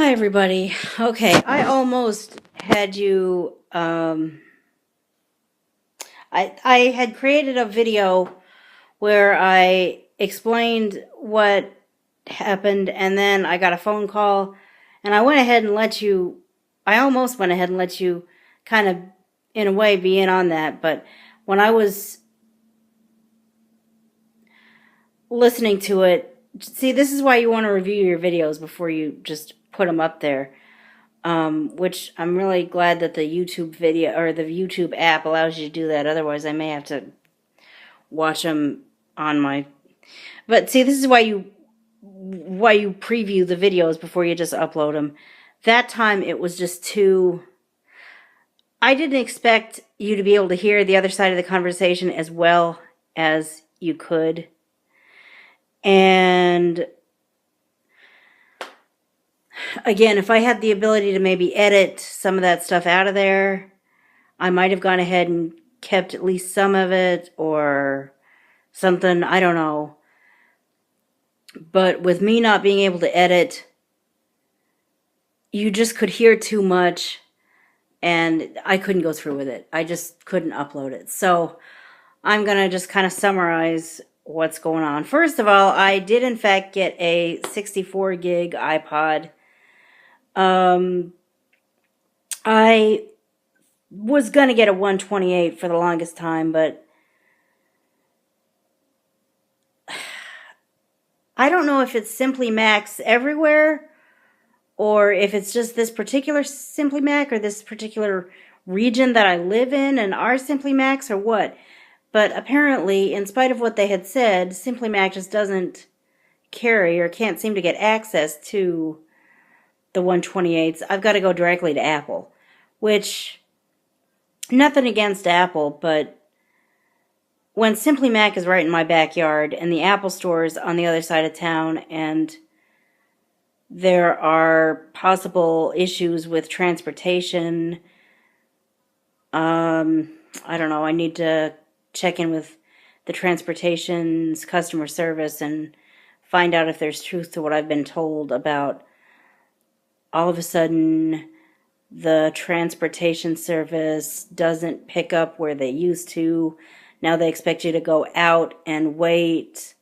Hi, everybody. Okay, I almost had you, I had created a video where I explained what happened, and then I got a phone call, and I went ahead and I almost went ahead and let you kind of, in a way, be in on that, but when I was listening to it, see, this is why you want to review your videos before you just put them up there. Which I'm really glad that the YouTube video or the YouTube app allows you to do that. Otherwise, I may have to watch them on my. But see, this is why you preview the videos before you just upload them. That time it was just too. I didn't expect you to be able to hear the other side of the conversation as well as you could, and again, if I had the ability to maybe edit some of that stuff out of there, I might have gone ahead and kept at least some of it or something. I don't know. But with me not being able to edit, you just could hear too much and I couldn't go through with it. I just couldn't upload it. So I'm going to just kind of summarize what's going on. First of all, I did in fact get a 64 gig iPod. I was going to get a 128 for the longest time, but I don't know if it's Simply Macs everywhere or if it's just this particular Simply Mac or this particular region that I live in and are Simply Macs or what. But apparently, in spite of what they had said, Simply Mac just doesn't carry or can't seem to get access to the 128s. I've got to go directly to Apple, which, nothing against Apple, but when Simply Mac is right in my backyard and the Apple store is on the other side of town and there are possible issues with transportation, I don't know, I need to check in with the transportation's customer service and find out if there's truth to what I've been told about all of a sudden the transportation service doesn't pick up where they used to. Now they expect you to go out and wait,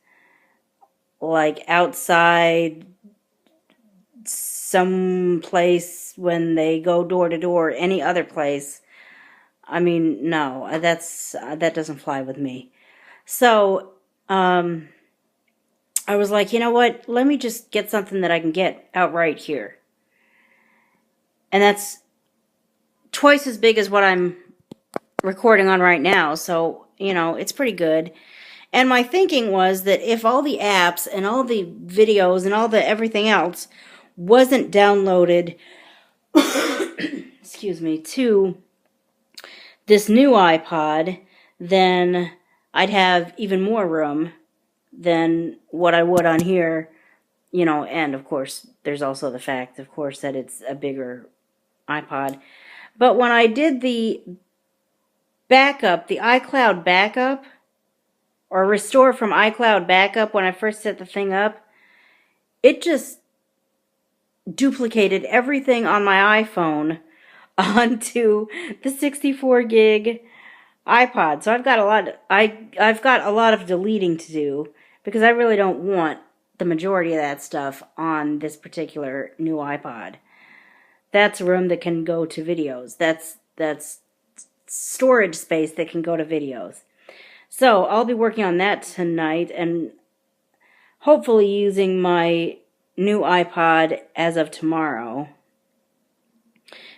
like outside some place when they go door to door, any other place. I mean, no, that doesn't fly with me. So, I was like, you know what? Let me just get something that I can get outright here. And that's twice as big as what I'm recording on right now, so it's pretty good. And my thinking was that if all the apps and all the videos and all the everything else wasn't downloaded excuse me, to this new iPod, then I'd have even more room than what I would on here, and of course there's also the fact, of course, that it's a bigger iPod. But when I did the backup, the iCloud backup, or restore from iCloud backup when I first set the thing up, it just duplicated everything on my iPhone onto the 64 gig iPod. So I've got a lot of deleting to do because I really don't want the majority of that stuff on this particular new iPod. That's room that can go to videos. That's storage space that can go to videos. So I'll be working on that tonight and hopefully using my new iPod as of tomorrow.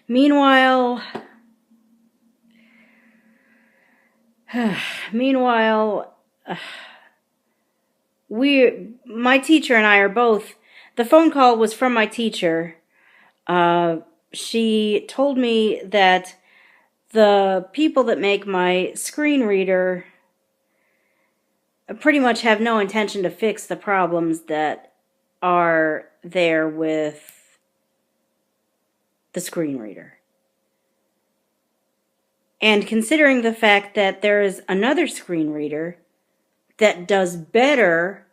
Meanwhile, my teacher and I are both, the phone call was from my teacher. She told me that the people that make my screen reader pretty much have no intention to fix the problems that are there with the screen reader. And considering the fact that there is another screen reader that does better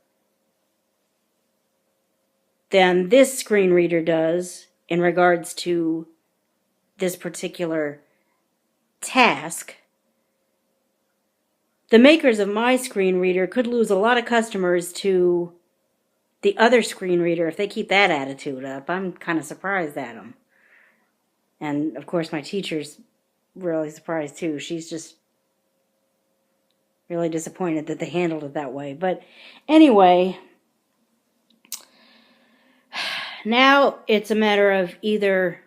than this screen reader does, in regards to this particular task, the makers of my screen reader could lose a lot of customers to the other screen reader if they keep that attitude up. I'm kind of surprised at them. And, of course, my teacher's really surprised, too. She's just really disappointed that they handled it that way. But anyway, now it's a matter of either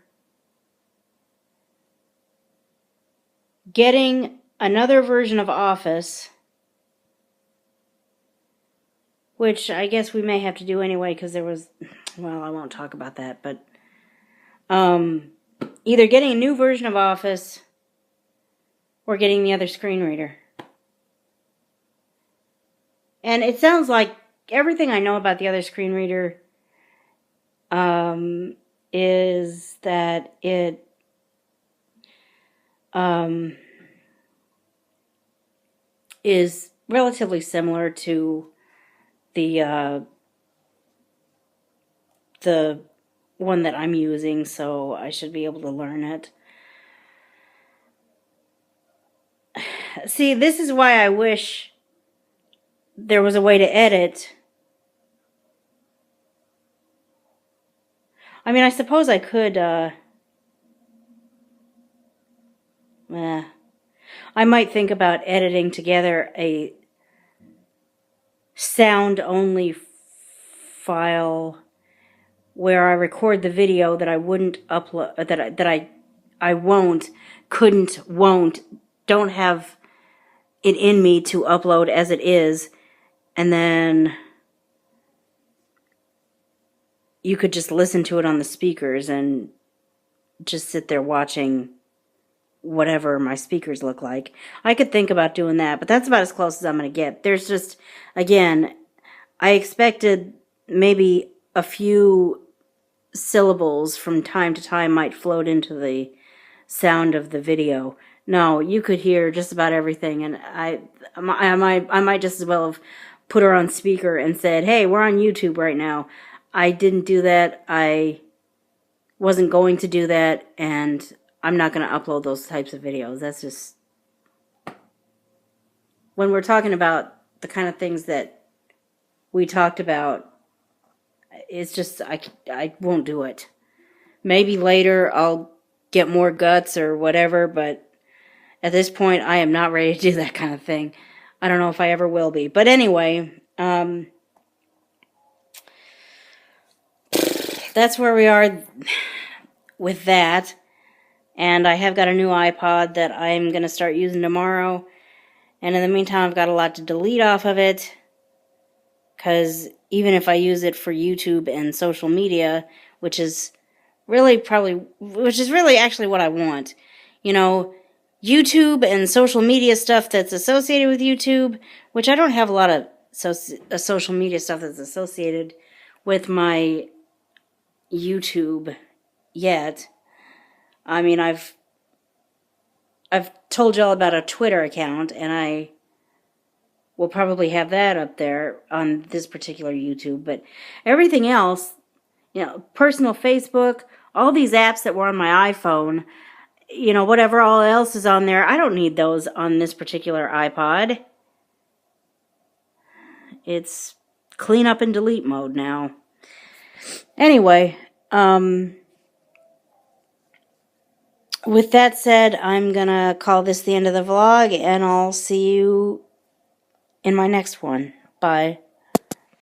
getting another version of Office, which I guess we may have to do anyway because there was, well, I won't talk about that, but either getting a new version of Office or getting the other screen reader. And it sounds like everything I know about the other screen reader is that it is relatively similar to the one that I'm using, so I should be able to learn it. See, this is why I wish there was a way to edit. I mean, I suppose I could, I might think about editing together a sound-only file where I record the video that I wouldn't upload, that I won't, couldn't, won't, don't have it in me to upload as it is, and then you could just listen to it on the speakers and just sit there watching whatever my speakers look like. I could think about doing that, but that's about as close as I'm going to get. There's just, again, I expected maybe a few syllables from time to time might float into the sound of the video. No, you could hear just about everything, and I might just as well have put her on speaker and said, hey, we're on YouTube right now. I didn't do that. I wasn't going to do that, and I'm not going to upload those types of videos. That's just, when we're talking about the kind of things that we talked about, it's just, I won't do it. Maybe later I'll get more guts or whatever, but at this point I am not ready to do that kind of thing. I don't know if I ever will be. But anyway, that's where we are with that. And I have got a new iPod that I'm going to start using tomorrow. And in the meantime, I've got a lot to delete off of it. Because even if I use it for YouTube and social media, which is really actually what I want. You know, YouTube and social media stuff that's associated with YouTube, which I don't have a lot of social media stuff that's associated with my YouTube yet. I mean, I've told y'all about a Twitter account, and I will probably have that up there on this particular YouTube. But everything else, you know, personal Facebook, all these apps that were on my iPhone, you know, whatever all else is on there, I don't need those on this particular iPod. It's clean up and delete mode now. Anyway, with that said, I'm gonna call this the end of the vlog, and I'll see you in my next one. Bye.